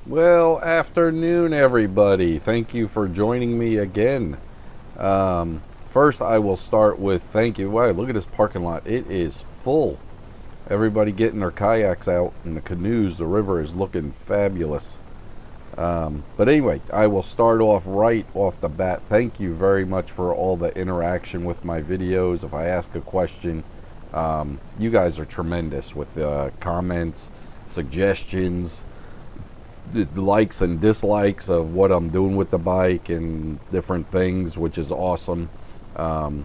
Well, afternoon, everybody. Thank you for joining me again. First, I will start with thank you. Wow, look at this parking lot. It is full. Everybody getting their kayaks out and the canoes. The river is looking fabulous. But anyway, I will start off right off the bat. Thank you very much for all the interaction with my videos. If I ask a question, you guys are tremendous with comments, suggestions, the likes and dislikes of what I'm doing with the bike and different things, which is awesome. I'm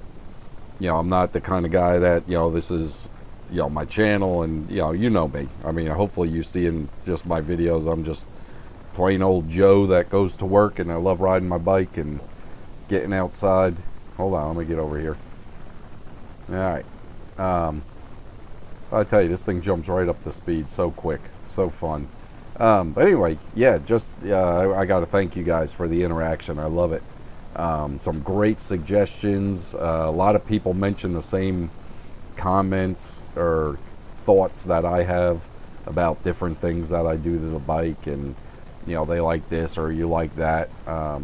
not the kind of guy that, this is, my channel and, you know me. I mean, hopefully you see in just my videos, I'm just plain old Joe that goes to work and I love riding my bike and getting outside. Hold on, let me get over here. All right. I tell you, this thing jumps right up to speed so quick, so fun. But anyway, yeah, I got to thank you guys for the interaction. I love it. Some great suggestions. A lot of people mention the same comments or thoughts that I have about different things that I do to the bike, and they like this or you like that. A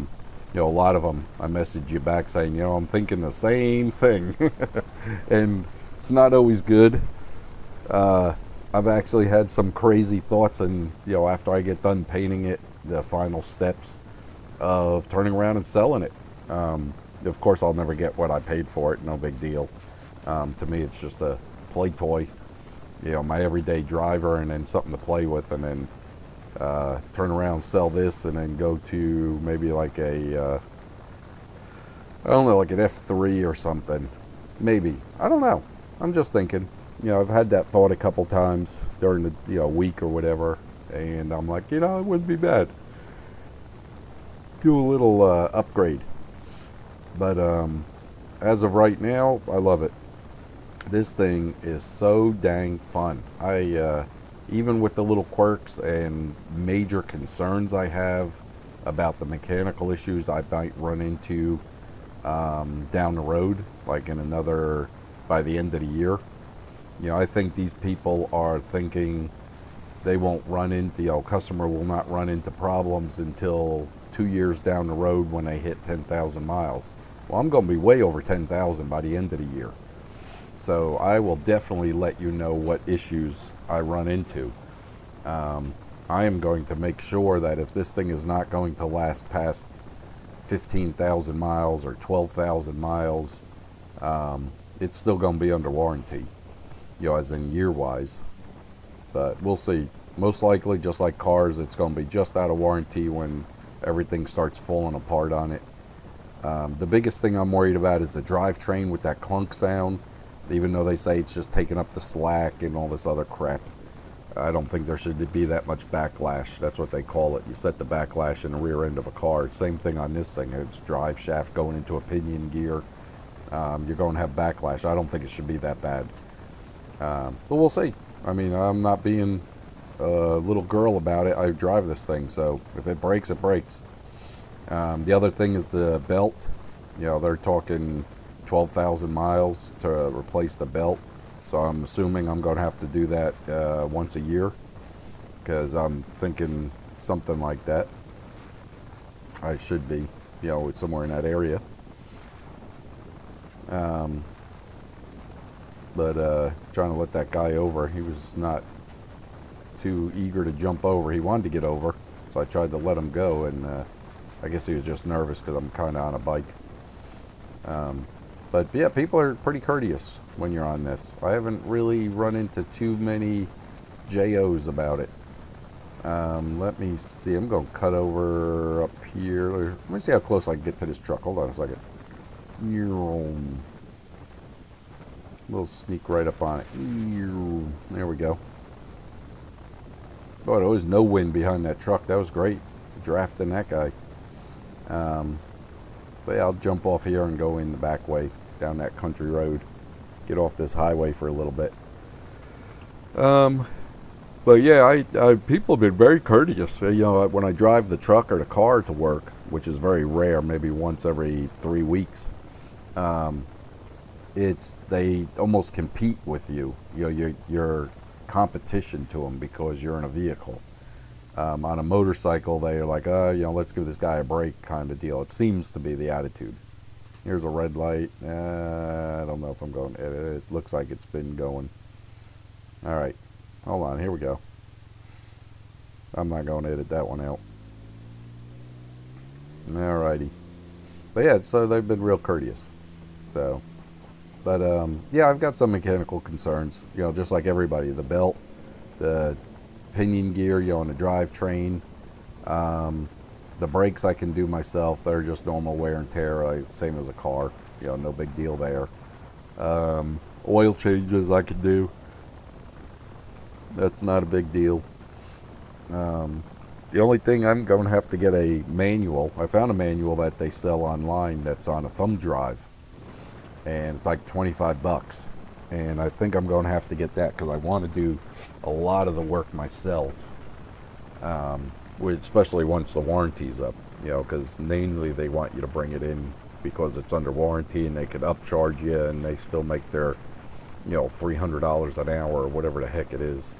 lot of them, I message you back saying, I'm thinking the same thing, and it's not always good. I've actually had some crazy thoughts, and after I get done painting it, the final steps of turning around and selling it. Of course, I'll never get what I paid for it. No big deal. To me, it's just a play toy, my everyday driver, and then something to play with, and then turn around, sell this, and then go to maybe like a I don't know, like an F3 or something. Maybe, I don't know. I'm just thinking. I've had that thought a couple times during the week or whatever, and I'm like, it wouldn't be bad. Do a little upgrade. But as of right now, I love it. This thing is so dang fun. Even with the little quirks and major concerns I have about the mechanical issues I might run into down the road, like by the end of the year. I think these people are thinking they won't run into, customer will not run into problems until 2 years down the road when they hit 10,000 miles. Well, I'm going to be way over 10,000 by the end of the year. So I will definitely let you know what issues I run into. I am going to make sure that if this thing is not going to last past 15,000 miles or 12,000 miles, it's still going to be under warranty. As in year-wise, but we'll see. Most likely, just like cars, it's going to be just out of warranty when everything starts falling apart on it. The biggest thing I'm worried about is the drivetrain with that clunk sound, even though they say it's just taking up the slack and all this other crap. I don't think there should be that much backlash. That's what they call it. You set the backlash in the rear end of a car. Same thing on this thing. It's drive shaft going into a pinion gear. You're going to have backlash. I don't think it should be that bad. But we'll see. I mean, I'm not being a little girl about it. I drive this thing, so if it breaks, it breaks. The other thing is the belt. They're talking 12,000 miles to replace the belt. So I'm assuming I'm going to have to do that once a year, because I'm thinking something like that. I should be, somewhere in that area. But trying to let that guy over. He was not too eager to jump over. He wanted to get over, so I tried to let him go, and I guess he was just nervous because I'm kind of on a bike. But yeah, people are pretty courteous when you're on this. I haven't really run into too many JOs about it. Let me see. I'm going to cut over up here. Let me see how close I can get to this truck. Hold on a second. We'll sneak right up on it. There we go. Boy, there was no wind behind that truck. That was great. Drafting that guy. But yeah, I'll jump off here and go in the back way down that country road. Get off this highway for a little bit. But yeah, people have been very courteous. When I drive the truck or the car to work, which is very rare, maybe once every 3 weeks, they almost compete with you. You're competition to them because you're in a vehicle. On a motorcycle, they're like, you know, let's give this guy a break kind of deal. It seems to be the attitude. Here's a red light. I don't know if I'm going to edit it. It looks like it's been going. All right. Hold on. Here we go. I'm not going to edit that one out. All righty. But yeah, so they've been real courteous. So, but yeah, I've got some mechanical concerns. You know, just like everybody. The belt, the pinion gear, you know, on the drivetrain. The brakes I can do myself. They're just normal wear and tear, like same as a car. You know, no big deal there. Oil changes I can do. That's not a big deal. The only thing I'm going to have to get a manual. I found a manual that they sell online that's on a thumb drive. And it's like 25 bucks. And I think I'm going to have to get that because I want to do a lot of the work myself. Especially once the warranty's up, you know, because mainly they want you to bring it in because it's under warranty and they could upcharge you and they still make their, you know, $300 an hour or whatever the heck it is.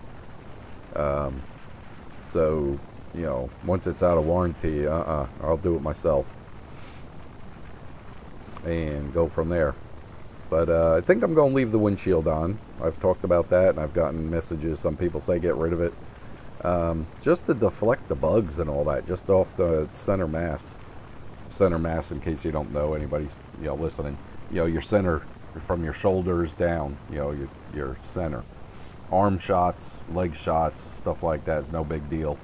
So, you know, once it's out of warranty, I'll do it myself and go from there. But I think I'm going to leave the windshield on. I've talked about that and I've gotten messages. Some people say get rid of it. Just to deflect the bugs and all that, just off the center mass. Center mass, in case you don't know, anybody's, you know, listening. You know, your center from your shoulders down, you know, your center. Arm shots, leg shots, stuff like that is no big deal.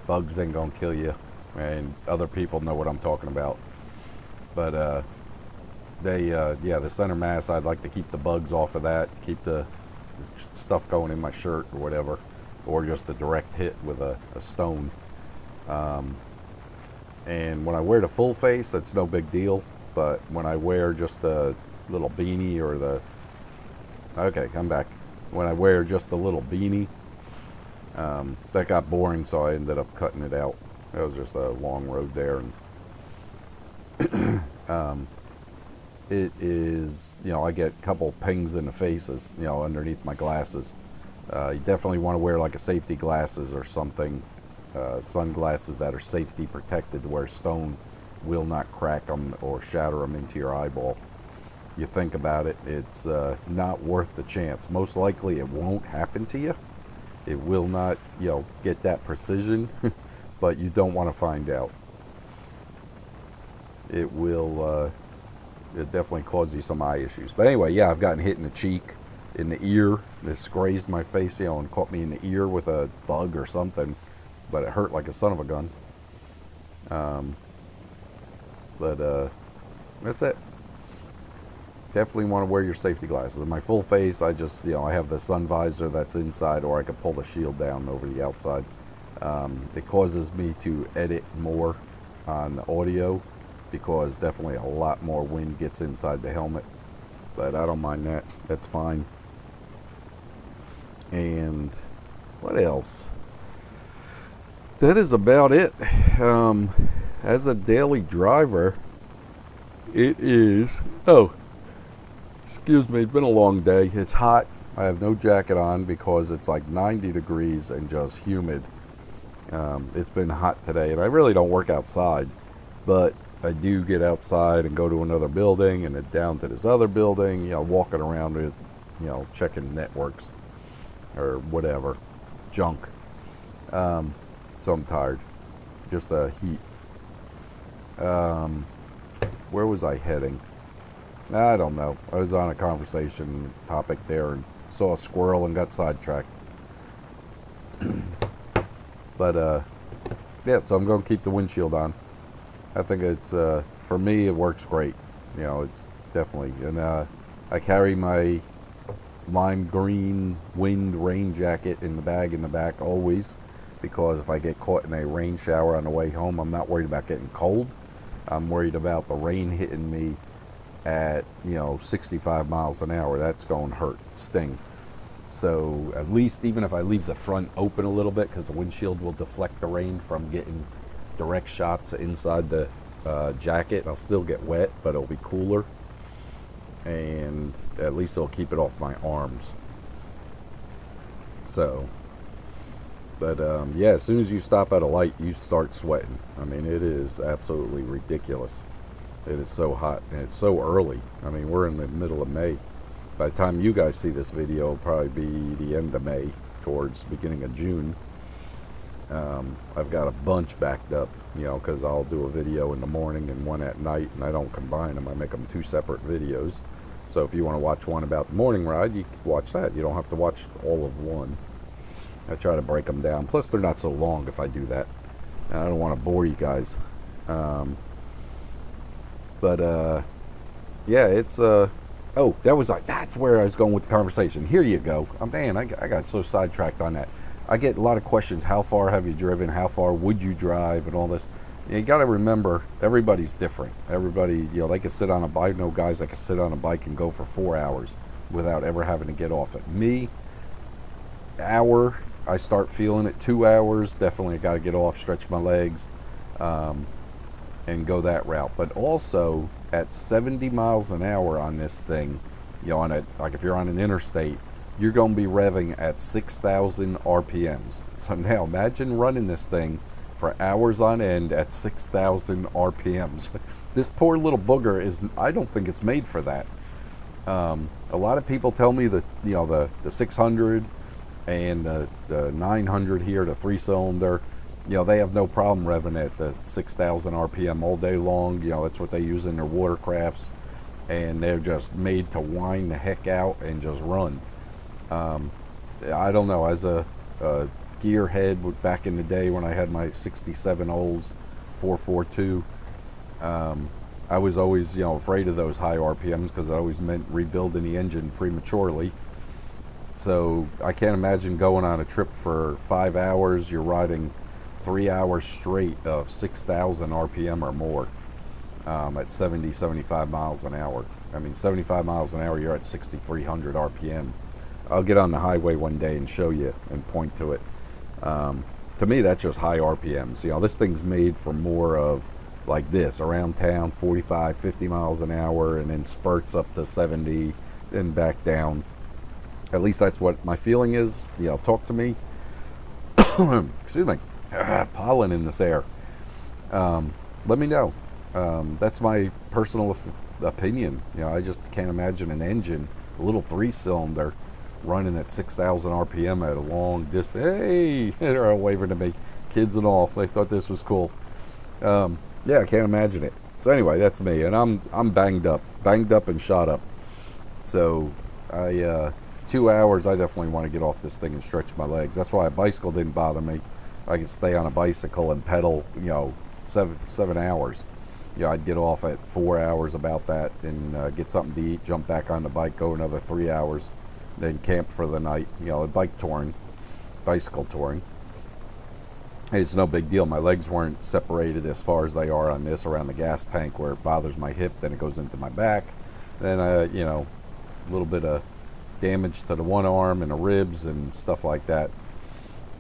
Bugs ain't gonna kill you, and other people know what I'm talking about. But yeah, the center mass, I'd like to keep the bugs off of that, keep the stuff going in my shirt or whatever, or just a direct hit with a stone. And when I wear the full face, it's no big deal. But when I wear just a little beanie or the... Okay, come back. When I wear just a little beanie, that got boring, so I ended up cutting it out. It was just a long road there. And it is, you know, I get a couple pings in the faces, you know, underneath my glasses. You definitely want to wear like a safety glasses or something, sunglasses that are safety protected where stone will not crack them or shatter them into your eyeball. You think about it, it's not worth the chance. Most likely it won't happen to you. It will not, you know, get that precision, but you don't want to find out. It will, it definitely cause you some eye issues. But anyway, yeah, I've gotten hit in the cheek, in the ear. This grazed my face, you know, and caught me in the ear with a bug or something. But it hurt like a son of a gun. That's it. Definitely want to wear your safety glasses. In my full face, I just, you know, I have the sun visor that's inside, or I could pull the shield down over the outside. It causes me to edit more on the audio because definitely a lot more wind gets inside the helmet. But I don't mind that. That's fine. And what else? That is about it. As a daily driver, it is... Oh, excuse me, it's been a long day. It's hot. I have no jacket on because it's like 90 degrees and just humid. It's been hot today, and I really don't work outside, but I do get outside and go to another building and then down to this other building, you know, walking around with, you know, checking networks or whatever, junk. So I'm tired. Just heat. Where was I heading? I don't know. I was on a conversation topic there and saw a squirrel and got sidetracked. But yeah, so I'm going to keep the windshield on. I think it's, for me, it works great. You know, it's definitely, and I carry my lime green wind rain jacket in the bag in the back always, because if I get caught in a rain shower on the way home, I'm not worried about getting cold. I'm worried about the rain hitting me at, you know, 65 miles an hour. That's going to hurt, sting. So at least even if I leave the front open a little bit, because the windshield will deflect the rain from getting direct shots inside the jacket, I'll still get wet, but it'll be cooler, and at least it'll keep it off my arms. So But yeah, as soon as you stop at a light, you start sweating. I mean, it is absolutely ridiculous. It is so hot, and it's so early. I mean, we're in the middle of May. By the time you guys see this video, it'll probably be the end of May, towards the beginning of June. I've got a bunch backed up, you know, because I'll do a video in the morning and one at night, and I don't combine them. I make them two separate videos. So if you want to watch one about the morning ride, you can watch that. You don't have to watch all of one. I try to break them down. Plus, they're not so long if I do that. And I don't want to bore you guys. Yeah, it's oh, that was like, that's where I was going with the conversation. Here you go. Oh, man, I got so sidetracked on that. I get a lot of questions. How far have you driven? How far would you drive? And all this. You got to remember, everybody's different. Everybody, you know, they can sit on a bike. I know guys that can sit on a bike and go for 4 hours without ever having to get off it. Me, hour, I start feeling it. 2 hours, definitely got to get off, stretch my legs, and go that route. But also, at 70 miles an hour on this thing, you know, on a, like if you're on an interstate, you're going to be revving at 6,000 RPMs. So now imagine running this thing for hours on end at 6,000 RPMs. This poor little booger is, I don't think it's made for that. A lot of people tell me that, you know, the 600 and the 900 here, the 3-cylinder, you know, they have no problem revving at the 6,000 RPM all day long. You know, that's what they use in their watercrafts, and they're just made to whine the heck out and just run. I don't know, as a gearhead back in the day when I had my 67 Olds 442, I was always, you know, afraid of those high RPMs because it always meant rebuilding the engine prematurely. So I can't imagine going on a trip for 5 hours. You're riding 3 hours straight of 6,000 RPM or more at 70, 75 miles an hour. I mean, 75 miles an hour, you're at 6,300 RPM. I'll get on the highway one day and show you and point to it. To me, that's just high RPMs. You know, this thing's made for more of like this, around town, 45, 50 miles an hour, and then spurts up to 70, then back down. At least that's what my feeling is. You know, talk to me. Excuse me. Pollen in this air. Let me know. That's my personal opinion. You know, I just can't imagine an engine, a little 3-cylinder, running at 6,000 RPM at a long distance. Hey, they're all waving to me, kids and all. They thought this was cool. Yeah, I can't imagine it. So anyway, that's me, and I'm banged up and shot up. So 2 hours, I definitely want to get off this thing and stretch my legs. That's why a bicycle didn't bother me. I could stay on a bicycle and pedal, you know, seven hours. You know, I'd get off at 4 hours about that, and get something to eat, jump back on the bike, go another 3 hours, then camp for the night. You know, bicycle touring. It's no big deal. My legs weren't separated as far as they are on this around the gas tank, where it bothers my hip, then it goes into my back. Then, you know, a little bit of damage to the one arm and the ribs and stuff like that.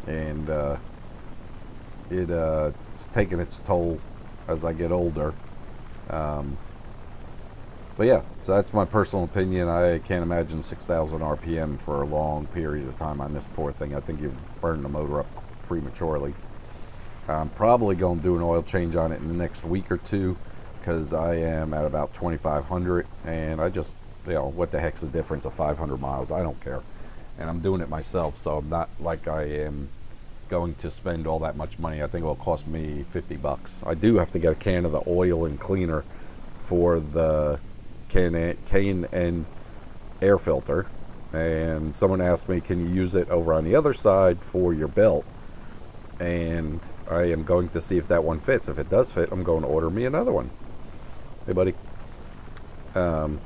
And it's taking its toll as I get older. But yeah, so that's my personal opinion. I can't imagine 6,000 RPM for a long period of time on this poor thing. I think you burn the motor up prematurely. I'm probably going to do an oil change on it in the next week or two, because I am at about 2,500, and I just, you know, what the heck's the difference of 500 miles? I don't care. And I'm doing it myself, so I'm not like I am going to spend all that much money. I think it will cost me 50 bucks. I do have to get a can of the oil and cleaner for the K&N air filter, and someone asked me, can you use it over on the other side for your belt? And I am going to see if that one fits. If it does fit, I'm going to order me another one. Hey, buddy. Man,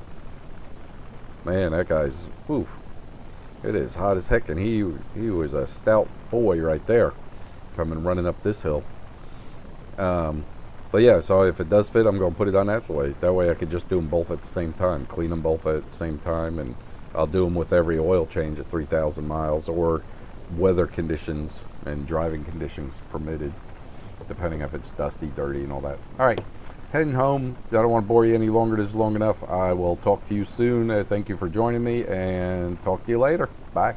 that guy's, oof, it is hot as heck, and he was a stout boy right there, coming running up this hill. But yeah, so if it does fit, I'm going to put it on that way. That way I could just do them both at the same time, clean them both at the same time, and I'll do them with every oil change at 3,000 miles, or weather conditions and driving conditions permitted, depending if it's dusty, dirty, and all that. All right, heading home. I don't want to bore you any longer. This is long enough. I will talk to you soon. Thank you for joining me, and talk to you later. Bye.